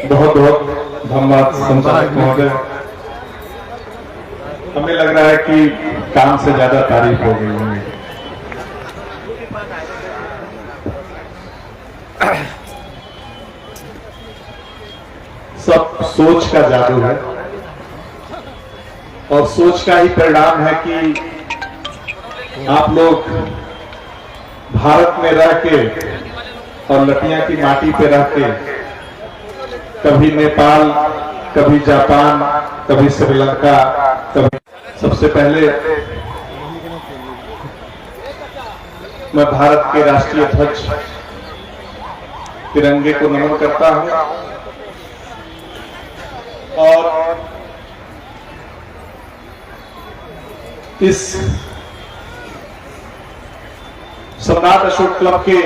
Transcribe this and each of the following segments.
बहुत बहुत धन्यवाद संचालक महोदय। हमें लग रहा है कि काम से ज्यादा तारीफ हो गई होगी। सब सोच का जादू है और सोच का ही परिणाम है कि आप लोग भारत में रह के और लटिया की माटी पे रह के कभी नेपाल, कभी जापान, कभी श्रीलंका, कभी सबसे पहले मैं भारत के राष्ट्रीय ध्वज तिरंगे को नमन करता हूं और इस सम्राट अशोक क्लब के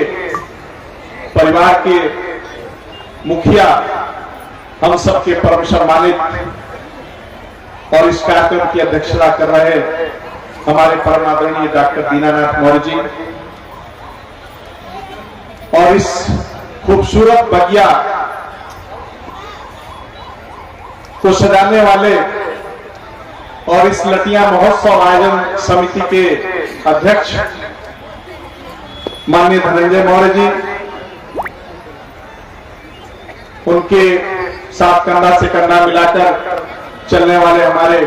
परिवार के मुखिया, हम सबके परम सम्मानित और इस कार्यक्रम की अध्यक्षता कर रहे हमारे परम आदरणीय डॉक्टर दीनानाथ मौर्य जी और इस खूबसूरत बगिया को सजाने वाले और इस लटिया महोत्सव आयोजन समिति के अध्यक्ष माननीय धनंजय मौर्य जी, उनके साथ कंधा से कंधा मिलाकर चलने वाले हमारे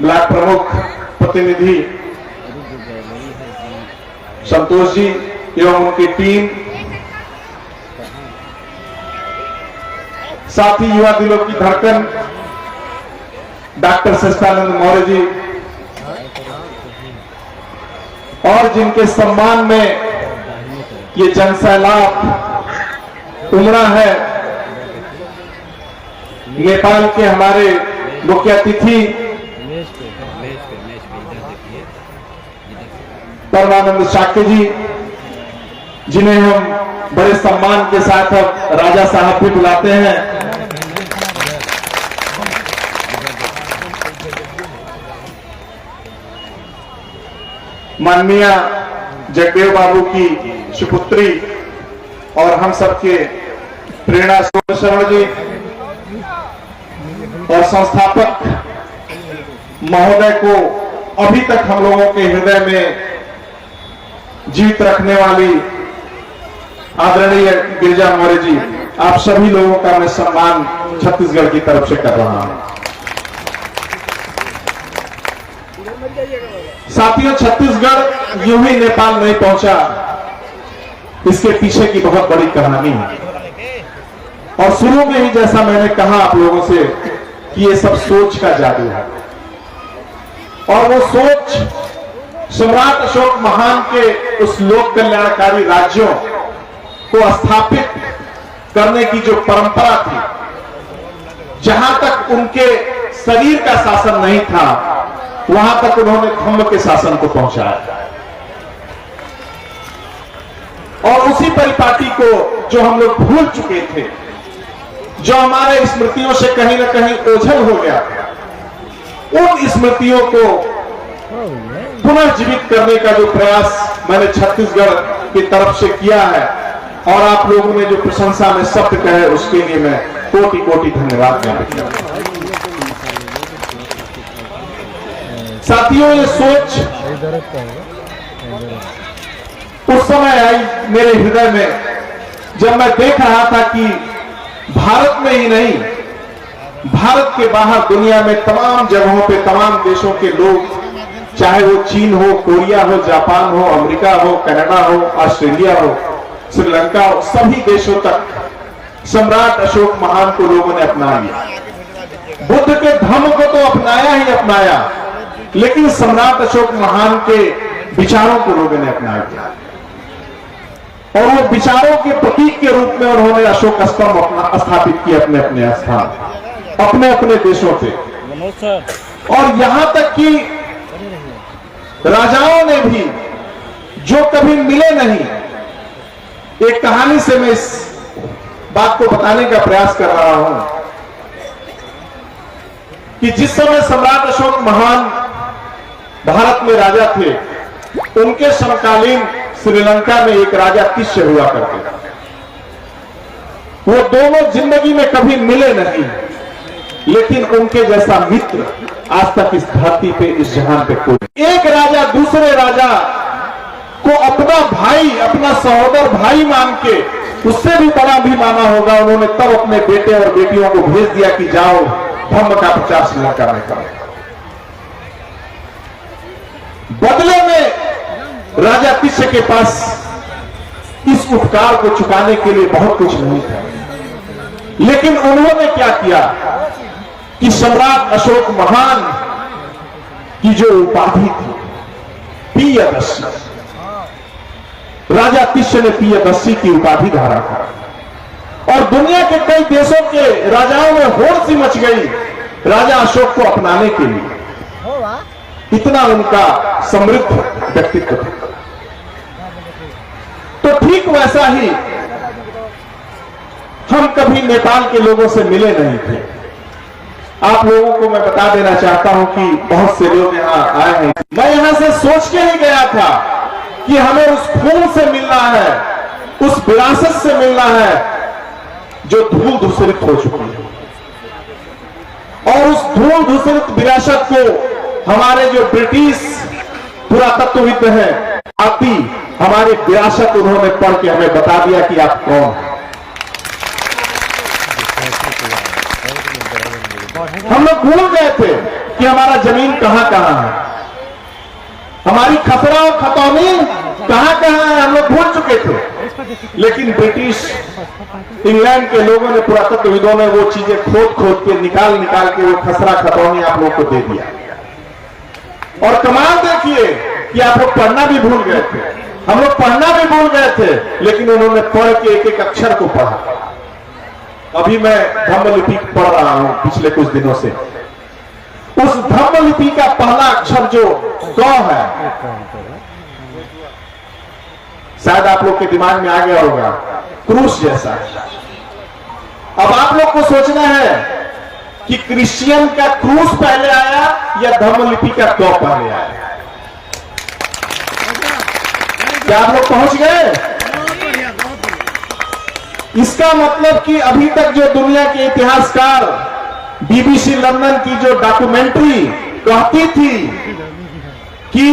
ब्लॉक प्रमुख प्रतिनिधि संतोष जी एवं उनकी टीम, साथ ही युवा दिलों की धड़कन डॉक्टर सच्चिदानंद मौर्य जी और जिनके सम्मान में ये जनसैलाब उमड़ा है, नेपाल के हमारे मुख्य अतिथि परमानंद शाक्य जी, जिन्हें हम बड़े सम्मान के साथ अब राजा साहब भी बुलाते हैं, माननीय जगदेव बाबू की सुपुत्री और हम सबके प्रेरणा शरण जी और संस्थापक महोदय को अभी तक हम लोगों के हृदय में जीवित रखने वाली आदरणीय गिरिजा मौर्य जी, आप सभी लोगों का मैं सम्मान छत्तीसगढ़ की तरफ से कर रहा हूं। साथियों, छत्तीसगढ़ यूं ही नेपाल नहीं पहुंचा, इसके पीछे की बहुत बड़ी कहानी है और शुरू में ही जैसा मैंने कहा आप लोगों से कि ये सब सोच का जादू है और वो सोच सम्राट अशोक महान के उस लोक कल्याणकारी राज्यों को स्थापित करने की जो परंपरा थी, जहां तक उनके शरीर का शासन नहीं था वहां तक उन्होंने धम्म के शासन को पहुंचाया और उसी परिपाटी को जो हम लोग भूल चुके थे, जो हमारे स्मृतियों से कहीं ना कहीं ओझल हो गया, उन स्मृतियों को पुनर्जीवित करने का जो प्रयास मैंने छत्तीसगढ़ की तरफ से किया है और आप लोगों ने जो प्रशंसा में शब्द कहे, उसके लिए मैं कोटि कोटि धन्यवाद देता हूं। साथियों, ये सोच उस समय आई मेरे हृदय में जब मैं देख रहा था कि भारत में ही नहीं, भारत के बाहर दुनिया में तमाम जगहों पे तमाम देशों के लोग, चाहे वो चीन हो, कोरिया हो, जापान हो, अमेरिका हो, कनाडा हो, ऑस्ट्रेलिया हो, श्रीलंका हो, सभी देशों तक सम्राट अशोक महान को लोगों ने अपना लिया। बुद्ध के धम्म को तो अपनाया ही अपनाया, लेकिन सम्राट अशोक महान के विचारों को लोगों ने अपना लिया और वो विचारों के प्रतीक के रूप में उन्होंने अशोक स्तंभ स्थापित किए अपने अपने स्थान, अपने अपने देशों पे। और यहां तक कि राजाओं ने भी जो कभी मिले नहीं, एक कहानी से मैं इस बात को बताने का प्रयास कर रहा हूं कि जिस समय सम्राट अशोक महान भारत में राजा थे, उनके समकालीन श्रीलंका में एक राजा तिष्य हुआ करते थे वो दोनों जिंदगी में कभी मिले नहीं, लेकिन उनके जैसा मित्र आज तक इस धरती पे, इस जहान पे कोई। एक राजा दूसरे राजा को अपना भाई, अपना सहोदर भाई मान के, उससे भी बड़ा भी माना होगा, उन्होंने तब अपने बेटे और बेटियों को भेज दिया कि जाओ धर्म का प्रचार श्रीलंका में करो। बदले में राजा तिष्य के पास इस उपकार को चुकाने के लिए बहुत कुछ नहीं था, लेकिन उन्होंने क्या किया कि सम्राट अशोक महान की जो उपाधि थी पियदर्शी, राजा तिष्य ने पियदर्शी की उपाधि धारण करा और दुनिया के कई देशों के राजाओं में होड़ सी मच गई राजा अशोक को अपनाने के लिए, इतना उनका समृद्ध व्यक्तित्व था। तो ठीक वैसा ही हम कभी नेपाल के लोगों से मिले नहीं थे। आप लोगों को मैं बता देना चाहता हूं कि बहुत से लोग यहां आए हैं। मैं यहां से सोच के ही गया था कि हमें उस खून से मिलना है, उस विरासत से मिलना है जो धूल धूसरित हो चुकी है, और उस धूल धूसरित विरासत को हमारे जो ब्रिटिश पुरातत्वविद हैं, आती हमारी विरासत उन्होंने पढ़ के हमें बता दिया कि आप कौन हैं। हम लोग भूल गए थे कि हमारा जमीन कहां कहां है, हमारी खसरा और खतौनी कहां कहां है, हम लोग भूल चुके थे। लेकिन ब्रिटिश इंग्लैंड के लोगों ने, पुरातत्वविदों ने वो चीजें खोद खोद के निकाल के वो खसरा खतौनी आप लोग को दे दिया। और कमाल देखिए कि आप लोग पढ़ना भी भूल गए थे, हम लोग पढ़ना भी भूल गए थे, लेकिन उन्होंने पढ़ के एक एक अक्षर को पढ़ा। अभी मैं धम्मलिपि पढ़ रहा हूं पिछले कुछ दिनों से। उस धम्मलिपि का पहला अक्षर जो क है, शायद आप लोग के दिमाग में आ गया होगा, क्रूस जैसा। अब आप लोग को सोचना है कि क्रिश्चियन का क्रूस पहले आया या धम्मलिपि का क पहले आया। क्या आप लोग पहुंच गए? इसका मतलब कि अभी तक जो दुनिया के इतिहासकार, बीबीसी लंदन की जो डॉक्यूमेंट्री कहती थी कि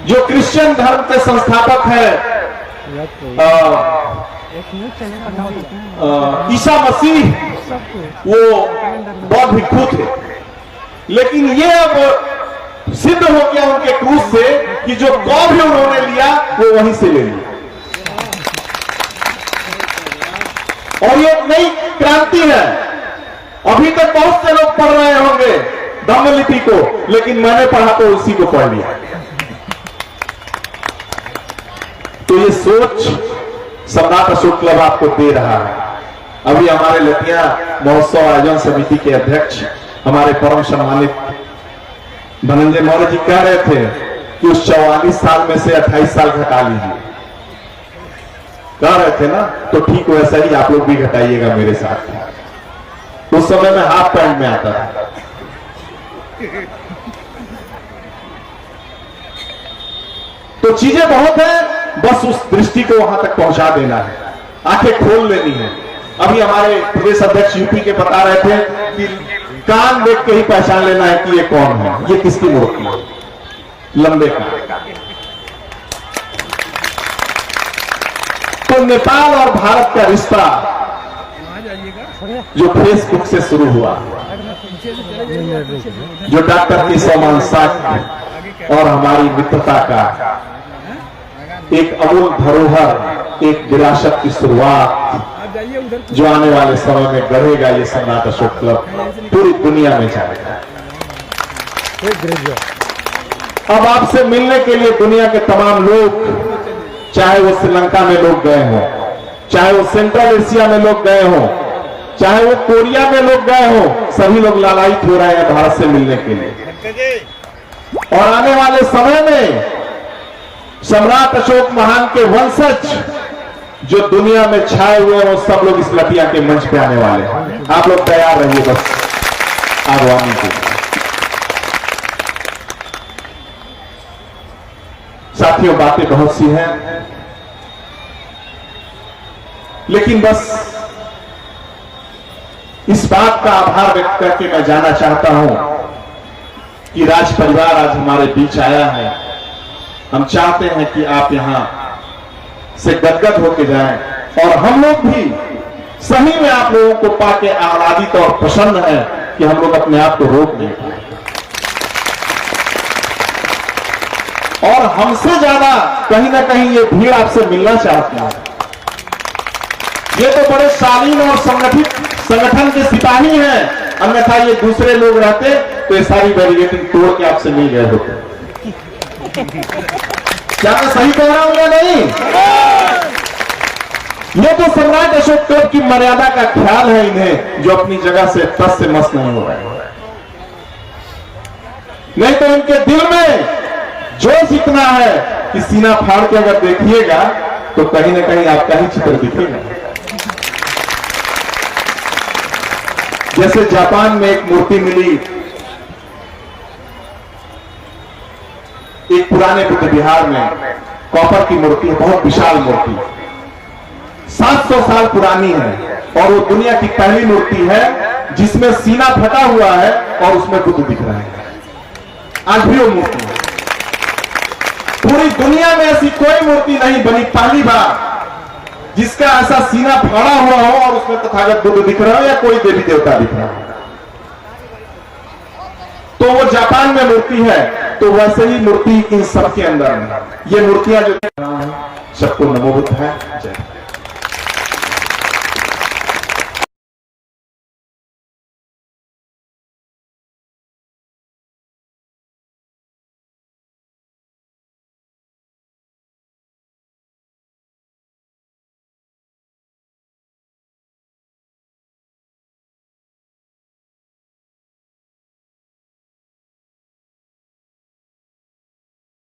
जो क्रिश्चियन धर्म के संस्थापक है ईसा मसीह, वो बौद्ध भिक्षु थे, लेकिन ये अब सिद्ध हो गया उनके क्रूस से कि जो कौ भी उन्होंने लिया वो वहीं से ले लिया। और ये नई क्रांति है। अभी तक बहुत से लोग पढ़ रहे होंगे धम्मलिपि को, लेकिन मैंने पढ़ा तो उसी को पढ़ लिया। तो ये सोच सम्राट अशोक क्लब आपको दे रहा है। अभी हमारे लतिया महोत्सव आयोजन समिति के अध्यक्ष, हमारे परम सम्मानित धनंजय मौर्य जी कह रहे थे कि उस 44 साल में से 28 साल घटा लीजिए, कह रहे थे ना, तो ठीक वैसा ही आप लोग भी घटाइएगा मेरे साथ। उस समय मैं हाफ पैंट में आता था। तो चीजें बहुत है, बस उस दृष्टि को वहां तक पहुंचा देना है, आंखें खोल लेनी है। अभी हमारे प्रदेश अध्यक्ष यूपी के बता रहे थे कि कान देख के ही पहचान लेना है कि ये कौन है, ये किसकी मूर्ति है, लंबे कान। तो नेपाल और भारत का रिश्ता जो फेसबुक से शुरू हुआ, जो डॉक्टर केशव साक्य और हमारी मित्रता का एक अमूल धरोहर, एक विरासत की शुरुआत, जो आने वाले समय में गढ़ेगा ये सम्राट अशोक क्लब, पूरी दुनिया में जाएगा। अब आपसे मिलने के लिए दुनिया के तमाम लोग, चाहे वो श्रीलंका में लोग गए हों, चाहे वो सेंट्रल एशिया में लोग गए हों, चाहे वो कोरिया में लोग गए हों, सभी लोग लालायित हो रहे हैं भारत से मिलने के लिए। और आने वाले समय में सम्राट अशोक महान के वंशज जो दुनिया में छाए हुए हैं, वो सब लोग इस लतिया के मंच पे आने वाले हैं। आप लोग तैयार रहिए बस आगवानी के। साथियों, बातें बहुत सी हैं, लेकिन बस इस बात का आभार व्यक्त करके मैं जाना चाहता हूं कि राज परिवार आज हमारे बीच आया है। हम चाहते हैं कि आप यहां से गदगद होके जाएं और हम लोग भी सही में आप लोगों को पाके आह्लादित और प्रसन्न है कि हम लोग अपने आप को रोक नहीं पाए। और हमसे ज्यादा कहीं ना कहीं ये भीड़ आपसे मिलना चाहती है। ये तो बड़े शालीन और संगठन के सिपाही हैं, अन्यथा ये दूसरे लोग रहते तो ये सारी बैरिकेडिंग तोड़ के आपसे मिल गए होते। क्या मैं सही कह रहा हूं या नहीं? ये तो सम्राट अशोक तोप की मर्यादा का ख्याल है इन्हें, जो अपनी जगह से तस से मस नहीं हो रहे। नहीं तो इनके दिल में जोश इतना है कि सीना फाड़ के अगर देखिएगा तो कहीं ना कहीं आपका ही चित्र दिखेगा। जैसे जापान में एक मूर्ति मिली, एक पुराने बुद्ध विहार में कॉपर की मूर्ति है, बहुत विशाल मूर्ति, 700 साल पुरानी है और वो दुनिया की पहली मूर्ति है जिसमें सीना फटा हुआ है और उसमें बुद्ध दिख रहा है। आज भी वो मूर्ति है। पूरी दुनिया में ऐसी कोई मूर्ति नहीं बनी, पहली बार जिसका ऐसा सीना फाड़ा हुआ हो और उसमें तथागत बुद्ध दिख रहा हो या कोई देवी देवता दिख रहा हो। तो वो जापान में मूर्ति है, तो वैसे ही मूर्ति इन सबके अंदर है। ये मूर्तियां जो सबको नमो बुद्धाय। जय।